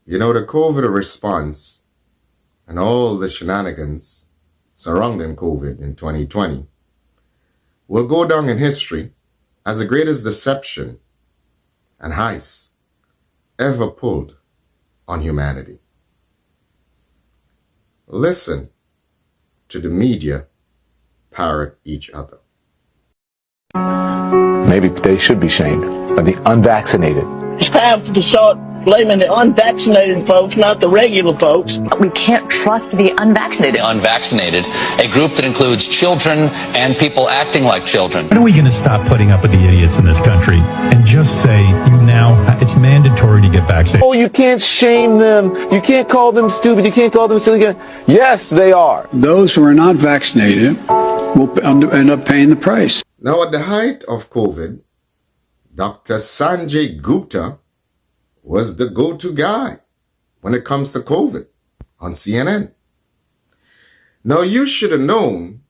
The COVID response and all the shenanigans surrounding COVID in 2020 will go down in history as the greatest deception and heist ever pulled on humanity. Listen to the media parrot each other. Maybe they should be shamed by the unvaccinated. It's time to start blaming the unvaccinated folks, not the regular folks. We can't trust the unvaccinated. The unvaccinated, a group that includes children and people acting like children. When are we going to stop putting up with the idiots in this country and just say, it's mandatory to get vaccinated? Oh, you can't shame them. You can't call them stupid. You can't call them silly. Yes, they are. Those who are not vaccinated will end up paying the price. Now, at the height of COVID, Dr. Sanjay Gupta was the go-to guy when it comes to COVID on CNN. Now, you should have known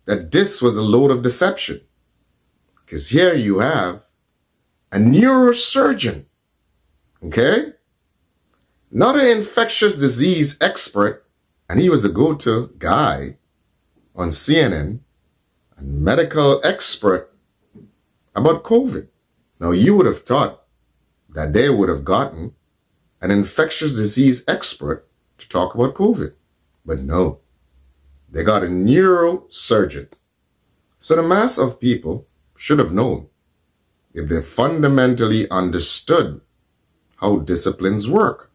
that this was a load of deception, because here you have a neurosurgeon, okay? Not an infectious disease expert, and he was the go-to guy on CNN, a medical expert about COVID. Now, you would have thought that they would have gotten an infectious disease expert to talk about COVID. But no, they got a neurosurgeon. So the mass of people should have known if they fundamentally understood how disciplines work.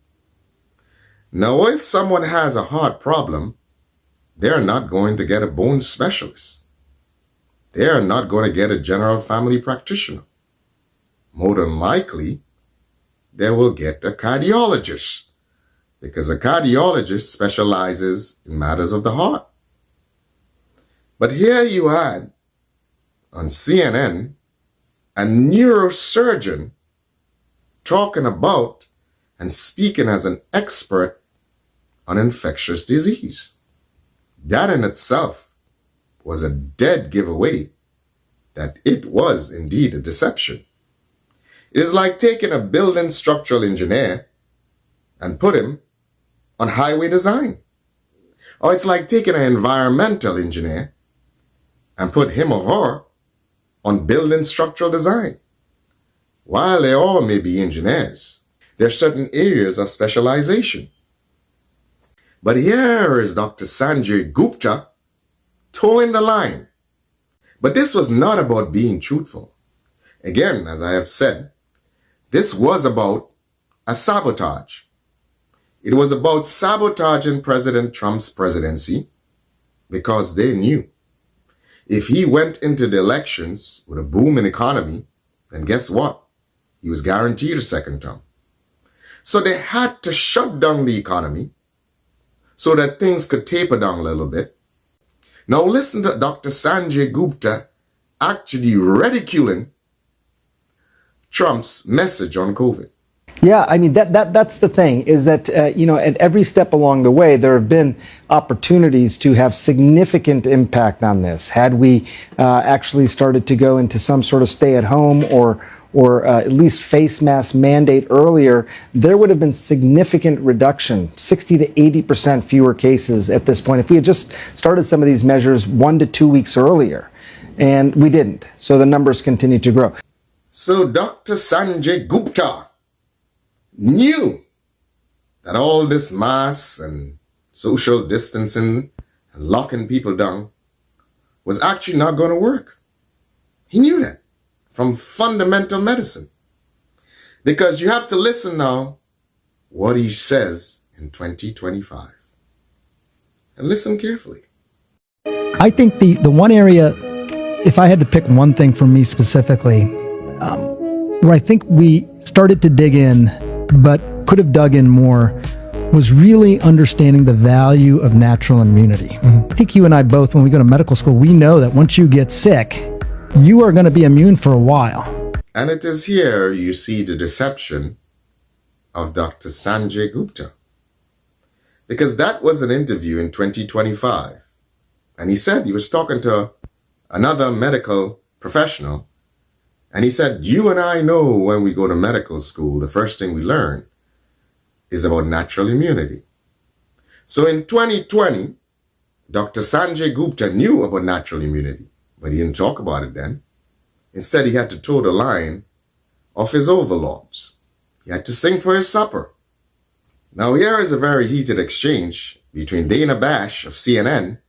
Now, if someone has a heart problem, they're not going to get a bone specialist. They're not going to get a general family practitioner. More than likely, they will get a cardiologist, because a cardiologist specializes in matters of the heart. But here you had on CNN a neurosurgeon talking about and speaking as an expert on infectious disease. That in itself was a dead giveaway that it was indeed a deception. It is like taking a building structural engineer and put him on highway design. Or it's like taking an environmental engineer and put him or her on building structural design. While they all may be engineers, there are certain areas of specialization. But here is Dr. Sanjay Gupta towing the line. But this was not about being truthful. Again, as I have said, this was about a sabotage. It was about sabotaging President Trump's presidency, because they knew if he went into the elections with a booming economy, then guess what? He was guaranteed a second term. So they had to shut down the economy so that things could taper down a little bit. Now listen to Dr. Sanjay Gupta actually ridiculing Trump's message on COVID. Yeah, I mean, that's the thing, is that, at every step along the way, there have been opportunities to have significant impact on this. Had we actually started to go into some sort of stay at home or at least face mask mandate earlier, there would have been significant reduction, 60 to 80% fewer cases at this point, if we had just started some of these measures 1 to 2 weeks earlier. And we didn't. So the numbers continue to grow. So Dr. Sanjay Gupta knew that all this masks and social distancing and locking people down was actually not going to work. He knew that from fundamental medicine. Because you have to listen now what he says in 2025. And listen carefully. I think the one area, if I had to pick one thing for me specifically, where I think we started to dig in, but could have dug in more, was really understanding the value of natural immunity. I think you and I both, when we go to medical school, we know that once you get sick, you are going to be immune for a while. And it is here you see the deception of Dr. Sanjay Gupta. Because that was an interview in 2025. And he said he was talking to another medical professional. And he said, you and I know when we go to medical school, the first thing we learn is about natural immunity. So in 2020, Dr. Sanjay Gupta knew about natural immunity, but he didn't talk about it then. Instead, he had to toe the line of his overlords. He had to sing for his supper. Now here is a very heated exchange between Dana Bash of CNN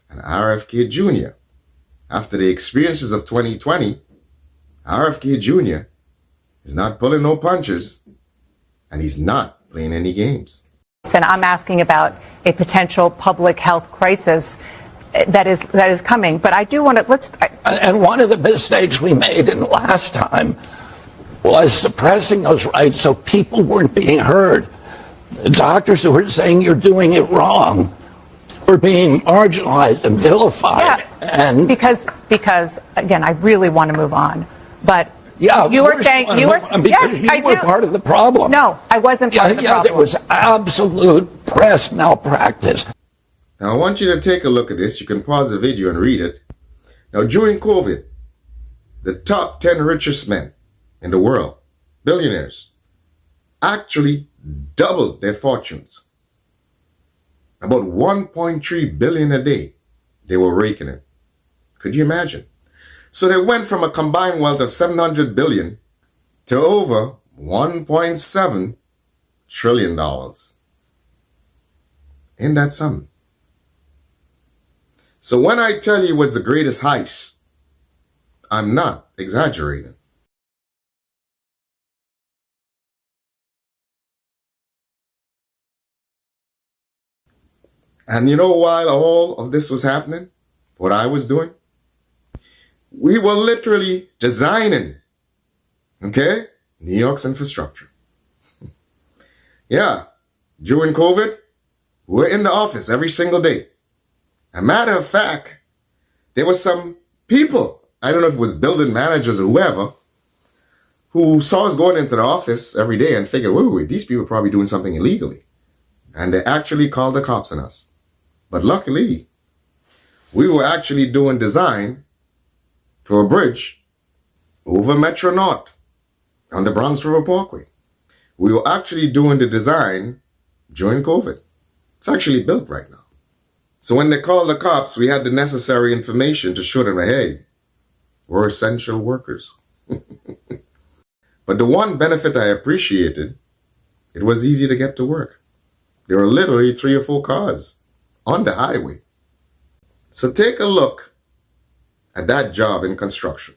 and RFK Jr. After the experiences of 2020, RFK Jr. is not pulling no punches, and he's not playing any games. And I'm asking about a potential public health crisis that is coming. But I do want to And one of the mistakes we made in the last time was suppressing those rights so people weren't being heard. The doctors who were saying you're doing it wrong were being marginalized and vilified. Yeah, and because again, I really want to move on, but. Yeah, you were saying you were yes, you were part of the problem. No, I wasn't part of the problem. There was absolute press malpractice. Now I want you to take a look at this. You can pause the video and read it. Now during COVID, the top 10 richest men in the world, billionaires, actually doubled their fortunes. About 1.3 billion a day they were raking in. Could you imagine? So they went from a combined wealth of 700 billion to over 1.7 trillion dollars. Ain't that something? So when I tell you what's the greatest heist, I'm not exaggerating. And you know, while all of this was happening, what I was doing? We were literally designing, okay, New York's infrastructure. Yeah, during COVID, we're in the office every single day. A matter of fact, there were some people, I don't know if it was building managers or whoever, who saw us going into the office every day and figured, wait, these people are probably doing something illegally. And they actually called the cops on us. But luckily, we were actually doing design for a bridge over Metro North on the Bronx River Parkway. We were actually doing the design during COVID. It's actually built right now. So when they called the cops, we had the necessary information to show them, hey, we're essential workers. But the one benefit I appreciated, it was easy to get to work. There were literally 3 or 4 cars on the highway. So take a look at that job in construction.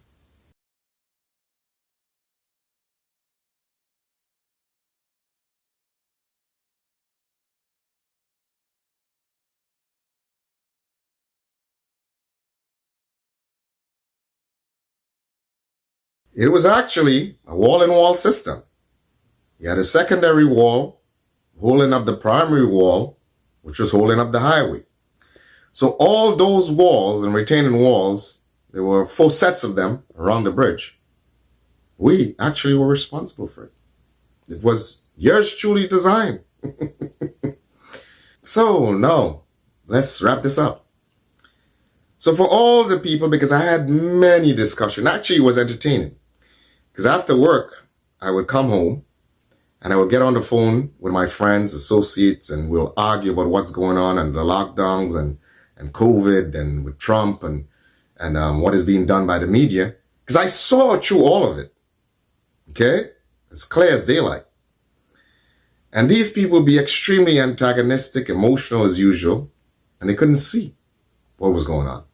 It was actually a wall-in-wall system. You had a secondary wall holding up the primary wall, which was holding up the highway. So all those walls and retaining walls, there were 4 sets of them around the bridge. We actually were responsible for it. It was yours truly designed. So now, let's wrap this up. So for all the people, because I had many discussions, actually it was entertaining. Because after work, I would come home and I would get on the phone with my friends, associates, and we'll argue about what's going on and the lockdowns and COVID and with Trump and what is being done by the media. Because I saw through all of it. Okay? It's clear as daylight. And these people would be extremely antagonistic, emotional as usual, and they couldn't see what was going on.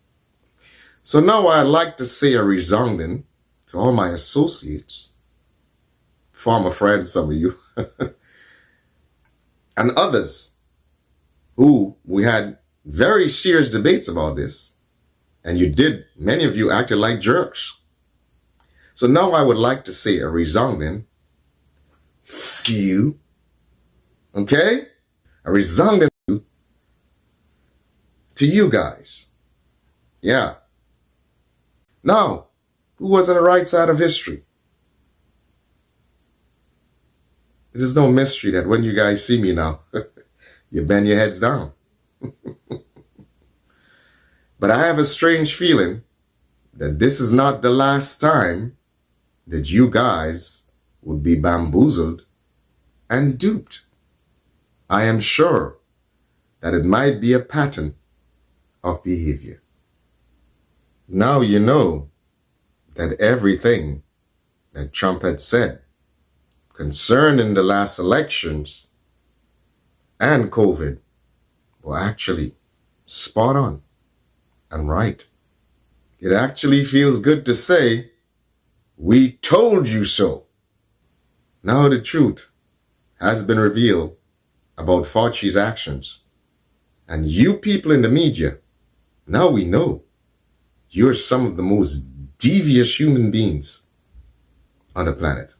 So now I'd like to say a resounding to all my associates, former friends, some of you, and others who we had very serious debates about this, and many of you acted like jerks. So now I would like to say a resounding few, okay? A resounding few to you guys. Yeah. Now, who was on the right side of history? It is no mystery that when you guys see me now, you bend your heads down. But I have a strange feeling that this is not the last time that you guys would be bamboozled and duped. I am sure that it might be a pattern of behavior. Now you know that everything that Trump had said concerning the last elections and COVID were actually spot on and right. It actually feels good to say, we told you so. Now the truth has been revealed about Fauci's actions. And you people in the media, now we know you're some of the most devious human beings on the planet.